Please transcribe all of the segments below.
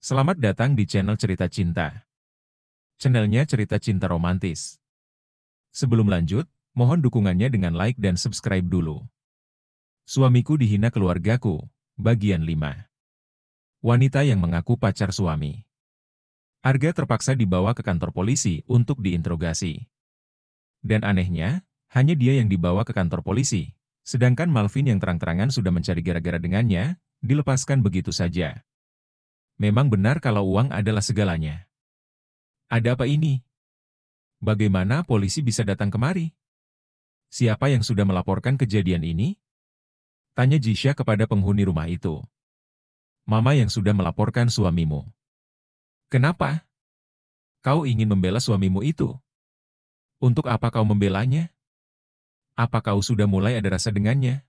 Selamat datang di channel Cerita Cinta. Channelnya cerita cinta romantis. Sebelum lanjut, mohon dukungannya dengan like dan subscribe dulu. Suamiku dihina keluargaku, bagian 5. Wanita yang mengaku pacar suami. Arga terpaksa dibawa ke kantor polisi untuk diinterogasi. Dan anehnya, hanya dia yang dibawa ke kantor polisi, sedangkan Malvin yang terang-terangan sudah mencari gara-gara dengannya, dilepaskan begitu saja. Memang benar kalau uang adalah segalanya. Ada apa ini? Bagaimana polisi bisa datang kemari? Siapa yang sudah melaporkan kejadian ini? Tanya Jisha kepada penghuni rumah itu. Mama yang sudah melaporkan suamimu. Kenapa? Kau ingin membela suamimu itu? Untuk apa kau membelanya? Apa kau sudah mulai ada rasa dengannya?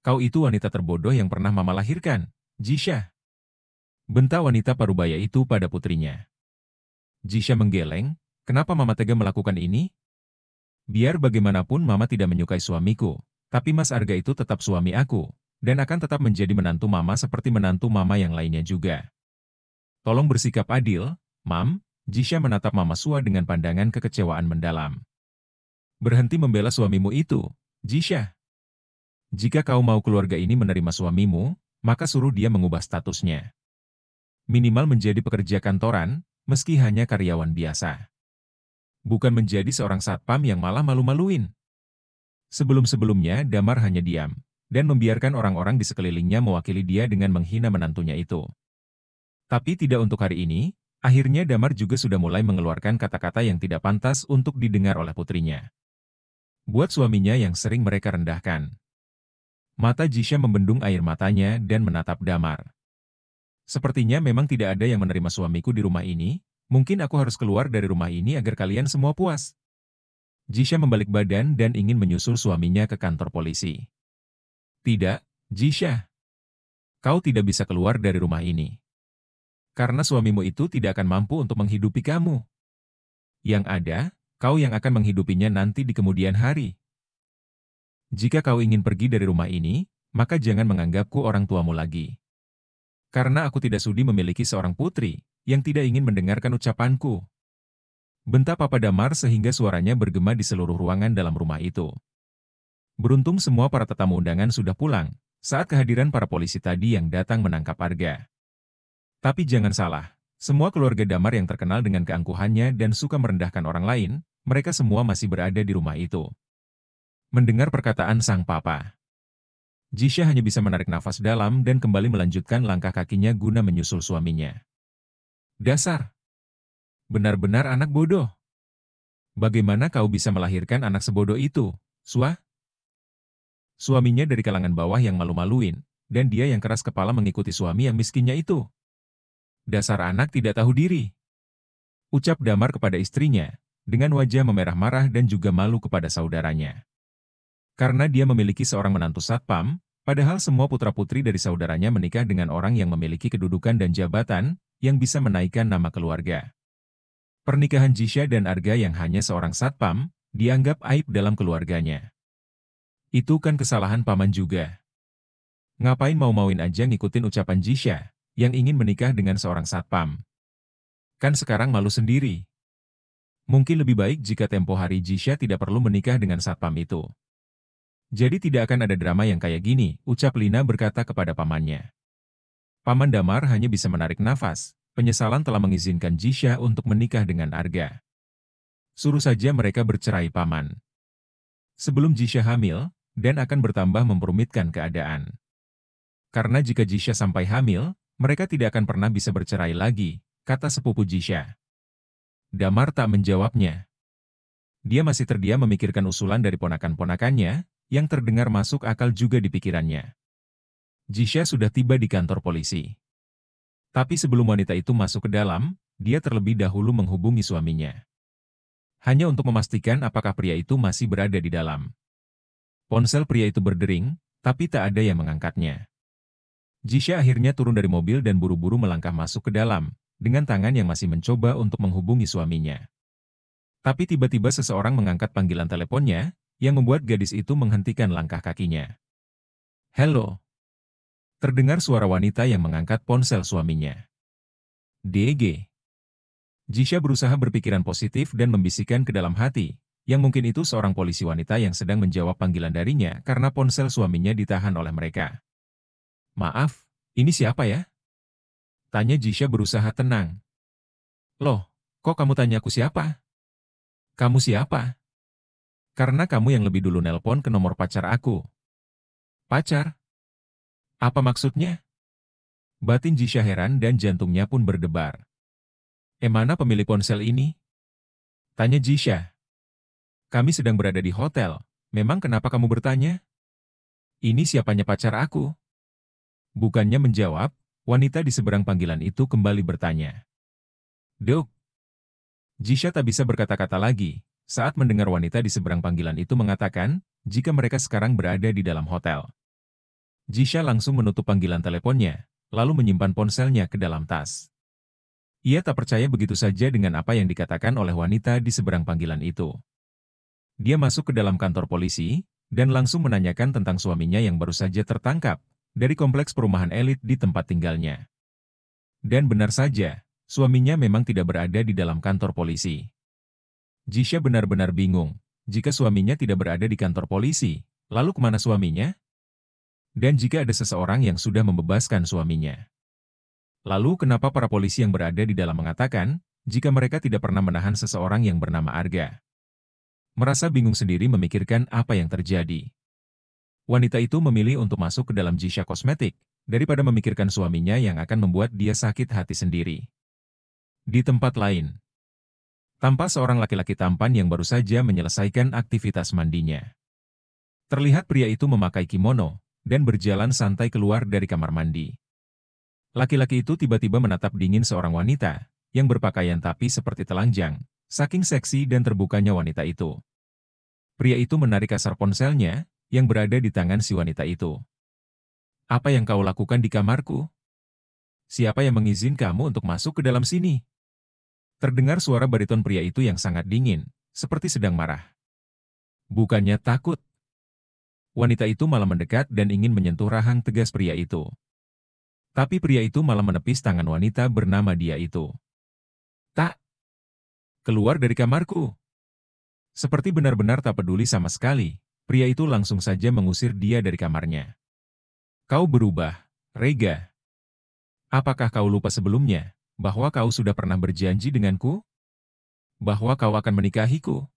Kau itu wanita terbodoh yang pernah mama lahirkan, Jisha. Bentak wanita parubaya itu pada putrinya. Jisha menggeleng, kenapa mama tega melakukan ini? Biar bagaimanapun mama tidak menyukai suamiku, tapi Mas Arga itu tetap suami aku, dan akan tetap menjadi menantu mama seperti menantu mama yang lainnya juga. Tolong bersikap adil, Mam. Jisha menatap Mama Sua dengan pandangan kekecewaan mendalam. Berhenti membela suamimu itu, Jisha. Jika kau mau keluarga ini menerima suamimu, maka suruh dia mengubah statusnya. Minimal menjadi pekerja kantoran, meski hanya karyawan biasa. Bukan menjadi seorang satpam yang malah malu-maluin. Sebelum-sebelumnya Damar hanya diam, dan membiarkan orang-orang di sekelilingnya mewakili dia dengan menghina menantunya itu. Tapi tidak untuk hari ini, akhirnya Damar juga sudah mulai mengeluarkan kata-kata yang tidak pantas untuk didengar oleh putrinya. Buat suaminya yang sering mereka rendahkan. Mata Jisha membendung air matanya dan menatap Damar. Sepertinya memang tidak ada yang menerima suamiku di rumah ini, mungkin aku harus keluar dari rumah ini agar kalian semua puas. Jisha membalik badan dan ingin menyusul suaminya ke kantor polisi. Tidak, Jisha. Kau tidak bisa keluar dari rumah ini. Karena suamimu itu tidak akan mampu untuk menghidupi kamu. Yang ada, kau yang akan menghidupinya nanti di kemudian hari. Jika kau ingin pergi dari rumah ini, maka jangan menganggapku orang tuamu lagi. Karena aku tidak sudi memiliki seorang putri yang tidak ingin mendengarkan ucapanku. Bentak Papa Damar sehingga suaranya bergema di seluruh ruangan dalam rumah itu. Beruntung semua para tetamu undangan sudah pulang saat kehadiran para polisi tadi yang datang menangkap Arga. Tapi jangan salah, semua keluarga Damar yang terkenal dengan keangkuhannya dan suka merendahkan orang lain, mereka semua masih berada di rumah itu. Mendengar perkataan sang papa, Jisha hanya bisa menarik nafas dalam dan kembali melanjutkan langkah kakinya guna menyusul suaminya. Dasar! Benar-benar anak bodoh. Bagaimana kau bisa melahirkan anak sebodoh itu, Sua? Suaminya dari kalangan bawah yang malu-maluin, dan dia yang keras kepala mengikuti suami yang miskinnya itu. Dasar anak tidak tahu diri. Ucap Damar kepada istrinya, dengan wajah memerah marah dan juga malu kepada saudaranya. Karena dia memiliki seorang menantu satpam, padahal semua putra-putri dari saudaranya menikah dengan orang yang memiliki kedudukan dan jabatan, yang bisa menaikkan nama keluarga. Pernikahan Jisha dan Arga yang hanya seorang satpam, dianggap aib dalam keluarganya. Itu kan kesalahan paman juga. Ngapain mau-mauin aja ngikutin ucapan Jisha, yang ingin menikah dengan seorang satpam. Kan sekarang malu sendiri. Mungkin lebih baik jika tempo hari Jisha tidak perlu menikah dengan satpam itu. Jadi tidak akan ada drama yang kayak gini, ucap Lina berkata kepada pamannya. Paman Damar hanya bisa menarik nafas, penyesalan telah mengizinkan Jisha untuk menikah dengan Arga. Suruh saja mereka bercerai paman. Sebelum Jisha hamil, dan akan bertambah memperumitkan keadaan. Karena jika Jisha sampai hamil, mereka tidak akan pernah bisa bercerai lagi, kata sepupu Jisha. Damar tak menjawabnya. Dia masih terdiam memikirkan usulan dari ponakan-ponakannya, yang terdengar masuk akal juga di pikirannya. Jisha sudah tiba di kantor polisi. Tapi sebelum wanita itu masuk ke dalam, dia terlebih dahulu menghubungi suaminya. Hanya untuk memastikan apakah pria itu masih berada di dalam. Ponsel pria itu berdering, tapi tak ada yang mengangkatnya. Jisha akhirnya turun dari mobil dan buru-buru melangkah masuk ke dalam, dengan tangan yang masih mencoba untuk menghubungi suaminya. Tapi tiba-tiba seseorang mengangkat panggilan teleponnya, yang membuat gadis itu menghentikan langkah kakinya. Halo. Terdengar suara wanita yang mengangkat ponsel suaminya. DG. Jisha berusaha berpikiran positif dan membisikkan ke dalam hati, yang mungkin itu seorang polisi wanita yang sedang menjawab panggilan darinya karena ponsel suaminya ditahan oleh mereka. Maaf, ini siapa ya? Tanya Jisha berusaha tenang. Loh, kok kamu tanya aku siapa? Kamu siapa? Karena kamu yang lebih dulu nelpon ke nomor pacar aku. Pacar? Apa maksudnya? Batin Jisha heran dan jantungnya pun berdebar. Mana pemilik ponsel ini? Tanya Jisha. Kami sedang berada di hotel. Memang kenapa kamu bertanya? Ini siapanya pacar aku? Bukannya menjawab, wanita di seberang panggilan itu kembali bertanya. Dok. Jisha tak bisa berkata-kata lagi, saat mendengar wanita di seberang panggilan itu mengatakan, jika mereka sekarang berada di dalam hotel. Jisha langsung menutup panggilan teleponnya, lalu menyimpan ponselnya ke dalam tas. Ia tak percaya begitu saja dengan apa yang dikatakan oleh wanita di seberang panggilan itu. Dia masuk ke dalam kantor polisi, dan langsung menanyakan tentang suaminya yang baru saja tertangkap, dari kompleks perumahan elit di tempat tinggalnya. Dan benar saja, suaminya memang tidak berada di dalam kantor polisi. Jisha benar-benar bingung, jika suaminya tidak berada di kantor polisi, lalu kemana suaminya? Dan jika ada seseorang yang sudah membebaskan suaminya. Lalu kenapa para polisi yang berada di dalam mengatakan, jika mereka tidak pernah menahan seseorang yang bernama Arga? Merasa bingung sendiri memikirkan apa yang terjadi. Wanita itu memilih untuk masuk ke dalam Jisha Kosmetik, daripada memikirkan suaminya yang akan membuat dia sakit hati sendiri. Di tempat lain, tampak seorang laki-laki tampan yang baru saja menyelesaikan aktivitas mandinya. Terlihat pria itu memakai kimono, dan berjalan santai keluar dari kamar mandi. Laki-laki itu tiba-tiba menatap dingin seorang wanita, yang berpakaian tapi seperti telanjang, saking seksi dan terbukanya wanita itu. Pria itu menarik kasar ponselnya, yang berada di tangan si wanita itu. Apa yang kau lakukan di kamarku? Siapa yang mengizinkan kamu untuk masuk ke dalam sini? Terdengar suara bariton pria itu yang sangat dingin, seperti sedang marah. Bukannya takut. Wanita itu malah mendekat dan ingin menyentuh rahang tegas pria itu. Tapi pria itu malah menepis tangan wanita bernama dia itu. Tak! Keluar dari kamarku! Seperti benar-benar tak peduli sama sekali, pria itu langsung saja mengusir dia dari kamarnya. Kau berubah, Rega. Apakah kau lupa sebelumnya, bahwa kau sudah pernah berjanji denganku? Bahwa kau akan menikahiku?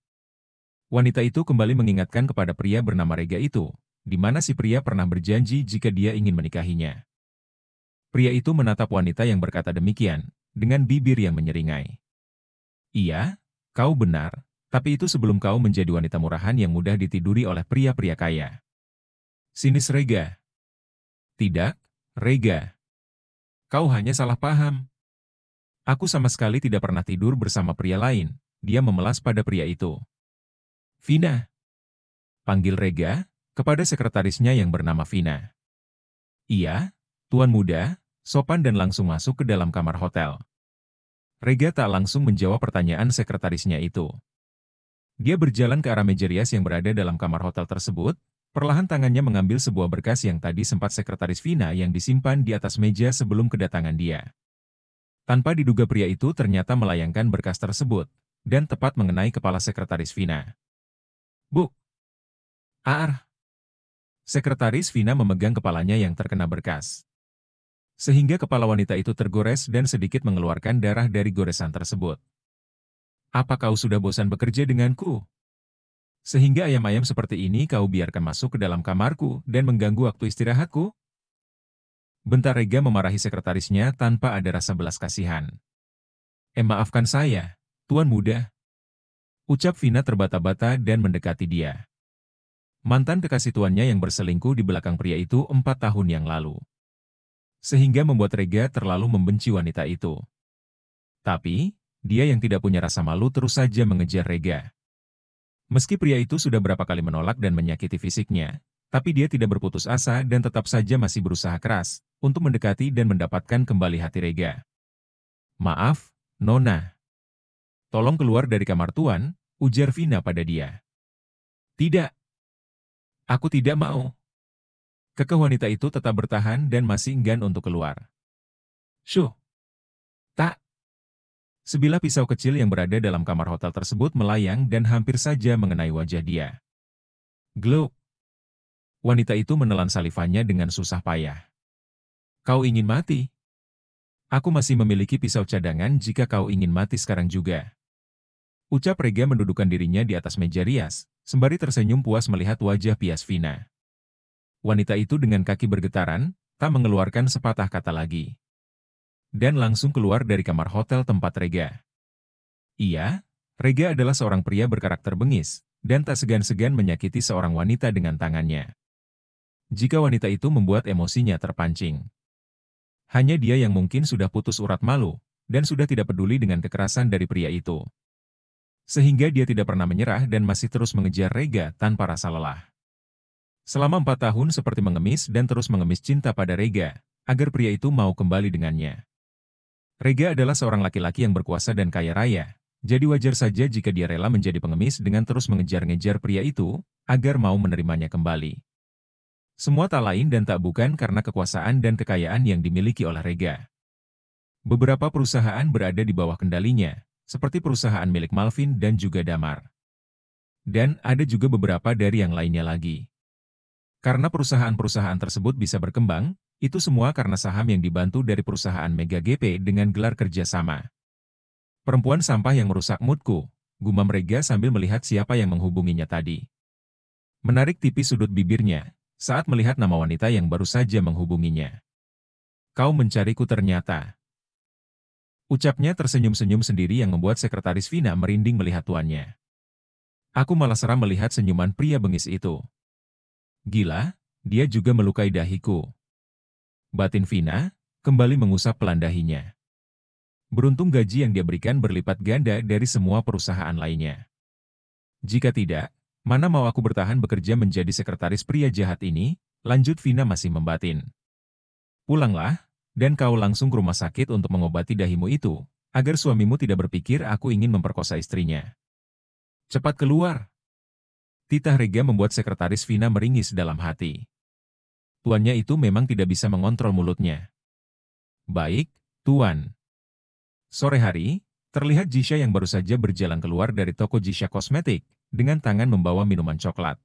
Wanita itu kembali mengingatkan kepada pria bernama Rega itu, di mana si pria pernah berjanji jika dia ingin menikahinya. Pria itu menatap wanita yang berkata demikian, dengan bibir yang menyeringai. Iya, kau benar, tapi itu sebelum kau menjadi wanita murahan yang mudah ditiduri oleh pria-pria kaya. Sinis Rega. Tidak, Rega. Kau hanya salah paham. Aku sama sekali tidak pernah tidur bersama pria lain, dia memelas pada pria itu. Vina. Panggil Rega, kepada sekretarisnya yang bernama Vina. Iya, tuan muda, sopan dan langsung masuk ke dalam kamar hotel. Rega tak langsung menjawab pertanyaan sekretarisnya itu. Dia berjalan ke arah meja rias yang berada dalam kamar hotel tersebut, perlahan tangannya mengambil sebuah berkas yang tadi sempat sekretaris Vina yang disimpan di atas meja sebelum kedatangan dia. Tanpa diduga pria itu ternyata melayangkan berkas tersebut, dan tepat mengenai kepala sekretaris Vina. Bu! Ar! Sekretaris Vina memegang kepalanya yang terkena berkas. Sehingga kepala wanita itu tergores dan sedikit mengeluarkan darah dari goresan tersebut. Apa kau sudah bosan bekerja denganku? Sehingga ayam-ayam seperti ini kau biarkan masuk ke dalam kamarku dan mengganggu waktu istirahatku? Bentar Rega memarahi sekretarisnya tanpa ada rasa belas kasihan. Maafkan saya, tuan muda. Ucap Vina terbata-bata dan mendekati dia. Mantan kekasih tuannya yang berselingkuh di belakang pria itu 4 tahun yang lalu. Sehingga membuat Rega terlalu membenci wanita itu. Tapi, dia yang tidak punya rasa malu terus saja mengejar Rega. Meski pria itu sudah berapa kali menolak dan menyakiti fisiknya, tapi dia tidak berputus asa dan tetap saja masih berusaha keras untuk mendekati dan mendapatkan kembali hati Rega. Maaf, Nona. Tolong keluar dari kamar tuan, ujar Vina pada dia. Tidak. Aku tidak mau. Kekeh wanita itu tetap bertahan dan masih enggan untuk keluar. Syuh. Tak. Sebilah pisau kecil yang berada dalam kamar hotel tersebut melayang dan hampir saja mengenai wajah dia. Gluk! Wanita itu menelan salivannya dengan susah payah. Kau ingin mati? Aku masih memiliki pisau cadangan jika kau ingin mati sekarang juga. Ucap Rega mendudukkan dirinya di atas meja rias, sembari tersenyum puas melihat wajah pias Vina. Wanita itu dengan kaki bergetaran, tak mengeluarkan sepatah kata lagi. Dan langsung keluar dari kamar hotel tempat Rega. Iya, Rega adalah seorang pria berkarakter bengis, dan tak segan-segan menyakiti seorang wanita dengan tangannya. Jika wanita itu membuat emosinya terpancing. Hanya dia yang mungkin sudah putus urat malu, dan sudah tidak peduli dengan kekerasan dari pria itu. Sehingga dia tidak pernah menyerah dan masih terus mengejar Rega tanpa rasa lelah. Selama 4 tahun seperti mengemis dan terus mengemis cinta pada Rega, agar pria itu mau kembali dengannya. Rega adalah seorang laki-laki yang berkuasa dan kaya raya, jadi wajar saja jika dia rela menjadi pengemis dengan terus mengejar-ngejar pria itu, agar mau menerimanya kembali. Semua tak lain dan tak bukan karena kekuasaan dan kekayaan yang dimiliki oleh Rega. Beberapa perusahaan berada di bawah kendalinya, seperti perusahaan milik Malvin dan juga Damar. Dan ada juga beberapa dari yang lainnya lagi. Karena perusahaan-perusahaan tersebut bisa berkembang, itu semua karena saham yang dibantu dari perusahaan Mega GP dengan gelar kerjasama. Perempuan sampah yang merusak moodku, gumam Rega sambil melihat siapa yang menghubunginya tadi. Menarik tipis sudut bibirnya, saat melihat nama wanita yang baru saja menghubunginya. Kau mencariku ternyata. Ucapnya tersenyum-senyum sendiri yang membuat sekretaris Vina merinding melihat tuannya. Aku malah seram melihat senyuman pria bengis itu. Gila, dia juga melukai dahiku. Batin Vina kembali mengusap pelan dahinya. Beruntung gaji yang dia berikan berlipat ganda dari semua perusahaan lainnya. Jika tidak, mana mau aku bertahan bekerja menjadi sekretaris pria jahat ini, lanjut Vina masih membatin. Pulanglah, dan kau langsung ke rumah sakit untuk mengobati dahimu itu, agar suamimu tidak berpikir aku ingin memperkosa istrinya. Cepat keluar! Titah Rega membuat sekretaris Vina meringis dalam hati. Tuannya itu memang tidak bisa mengontrol mulutnya. Baik, Tuan. Sore hari, terlihat Jisha yang baru saja berjalan keluar dari toko Jisha Kosmetik, dengan tangan membawa minuman coklat.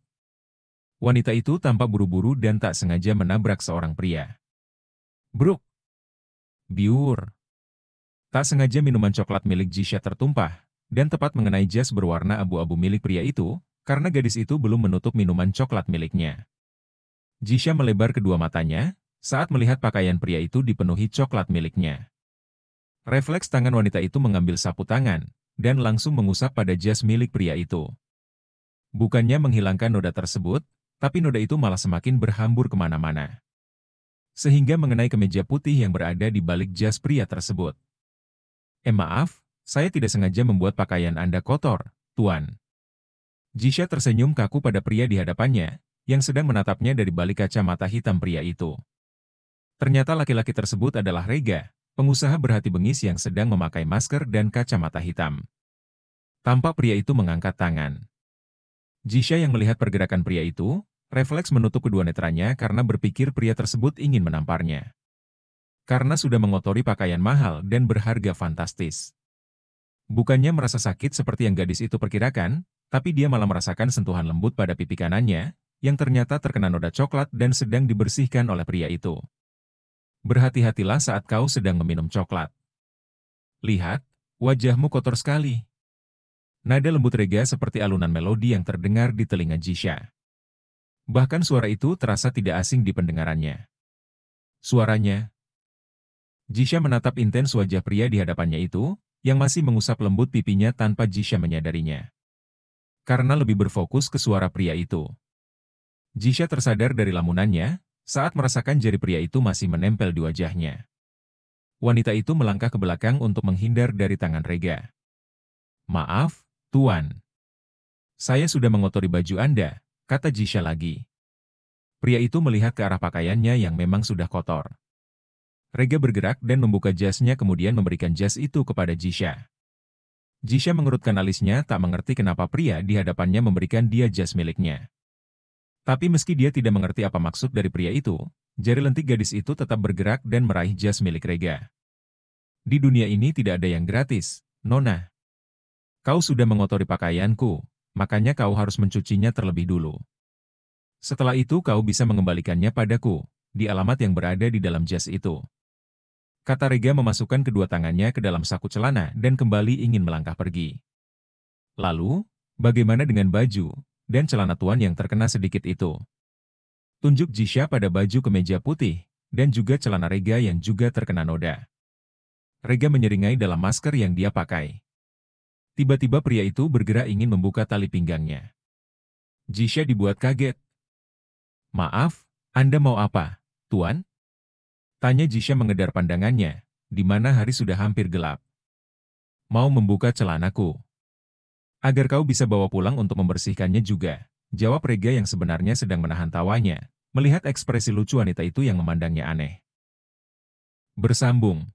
Wanita itu tampak buru-buru dan tak sengaja menabrak seorang pria. Bruk! Biur! Tak sengaja minuman coklat milik Jisha tertumpah, dan tepat mengenai jas berwarna abu-abu milik pria itu, karena gadis itu belum menutup minuman coklat miliknya. Jisha melebar kedua matanya, saat melihat pakaian pria itu dipenuhi coklat miliknya. Refleks tangan wanita itu mengambil sapu tangan, dan langsung mengusap pada jas milik pria itu. Bukannya menghilangkan noda tersebut, tapi noda itu malah semakin berhambur kemana-mana. Sehingga mengenai kemeja putih yang berada di balik jas pria tersebut. Maaf, saya tidak sengaja membuat pakaian Anda kotor, Tuan. Jisha tersenyum kaku pada pria di hadapannya, yang sedang menatapnya dari balik kacamata hitam pria itu. Ternyata laki-laki tersebut adalah Rega, pengusaha berhati bengis yang sedang memakai masker dan kacamata hitam. Tampak pria itu mengangkat tangan. Jisha yang melihat pergerakan pria itu, refleks menutup kedua netranya karena berpikir pria tersebut ingin menamparnya. Karena sudah mengotori pakaian mahal dan berharga fantastis. Bukannya merasa sakit seperti yang gadis itu perkirakan, tapi dia malah merasakan sentuhan lembut pada pipi kanannya, yang ternyata terkena noda coklat dan sedang dibersihkan oleh pria itu. Berhati-hatilah saat kau sedang meminum coklat. Lihat, wajahmu kotor sekali. Nada lembut Rega seperti alunan melodi yang terdengar di telinga Jisha. Bahkan suara itu terasa tidak asing di pendengarannya. Suaranya. Jisha menatap intens wajah pria di hadapannya itu, yang masih mengusap lembut pipinya tanpa Jisha menyadarinya. Karena lebih berfokus ke suara pria itu. Jisha tersadar dari lamunannya, saat merasakan jari pria itu masih menempel di wajahnya. Wanita itu melangkah ke belakang untuk menghindar dari tangan Rega. Maaf, Tuan. Saya sudah mengotori baju Anda, kata Jisha lagi. Pria itu melihat ke arah pakaiannya yang memang sudah kotor. Rega bergerak dan membuka jasnya kemudian memberikan jas itu kepada Jisha. Jisha mengerutkan alisnya tak mengerti kenapa pria di hadapannya memberikan dia jas miliknya. Tapi meski dia tidak mengerti apa maksud dari pria itu, jari lentik gadis itu tetap bergerak dan meraih jas milik Rega. Di dunia ini tidak ada yang gratis, Nona, kau sudah mengotori pakaianku, makanya kau harus mencucinya terlebih dulu. Setelah itu kau bisa mengembalikannya padaku, di alamat yang berada di dalam jas itu. Kata Rega memasukkan kedua tangannya ke dalam saku celana dan kembali ingin melangkah pergi. Lalu, bagaimana dengan baju dan celana tuan yang terkena sedikit itu? Tunjuk Jisha pada baju kemeja putih, dan juga celana Rega yang juga terkena noda. Rega menyeringai dalam masker yang dia pakai. Tiba-tiba pria itu bergerak ingin membuka tali pinggangnya. Jisha dibuat kaget. Maaf, Anda mau apa, Tuan? Tanya Jisha mengedar pandangannya, di mana hari sudah hampir gelap. Mau membuka celanaku. Agar kau bisa bawa pulang untuk membersihkannya juga, jawab Rega yang sebenarnya sedang menahan tawanya, melihat ekspresi lucu wanita itu yang memandangnya aneh. Bersambung.